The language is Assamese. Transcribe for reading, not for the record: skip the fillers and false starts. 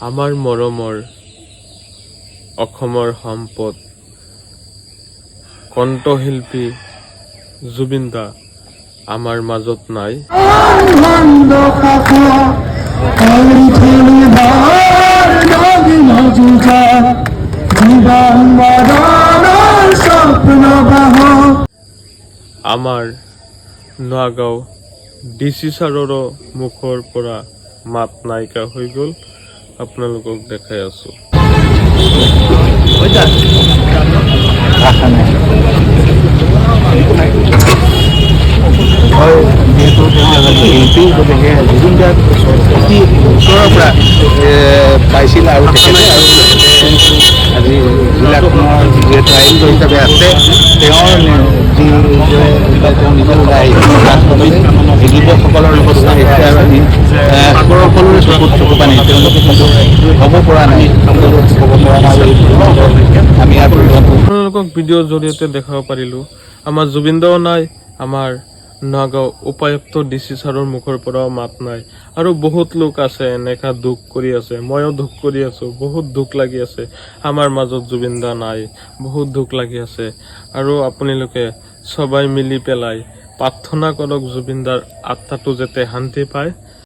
আমাৰ মৰমৰ অসমৰ সম্পদ কণ্ঠশিল্পী জুবিন দা আমাৰ মাজত নাই। আমাৰ নগাঁও ডিচি ছাৰৰো মুখৰ পৰা মাত নাইকিয়া হৈ গ'ল। আপোনালোকক দেখাই আছো। যিহেতু শিল্পী গতিকে জুবিন দাক অতি ওচৰৰ পৰা পাইছিল আৰু তেখেতে আজি জিলাখনৰ যিহেতু আয়ুক্ত হিচাপে আছে তেওঁৰ যি তেওঁ নিজে ওলাই দিব্যসকলৰ লগত সাহিত্য আৰু আমি সকলোৰে চকু পানী তেওঁলোকে কিন্তু হ'ব পৰা নাই আমি আপোনালোকক ভিডিঅ'ৰ জৰিয়তে দেখাব পাৰিলোঁ আমাৰ জুবিন দাও নাই, আমাৰ নগাঁও উপায়ুক্ত ডিচি ছাৰৰ মুখৰ পৰাও মাত নাই। আৰু বহুত লোক আছে এনেকা দুখ কৰি আছে, ময়ো দুখ কৰি আছো, বহুত দুখ লাগি আছে আমাৰ মাজত জুবিন দা নাই, বহুত দুখ লাগি আছে। আৰু আপোনালোকে সবাই মিলি পেলাই প্ৰাৰ্থনা কৰক জুবিন দাৰ আত্মাটো যাতে শান্তি পায়।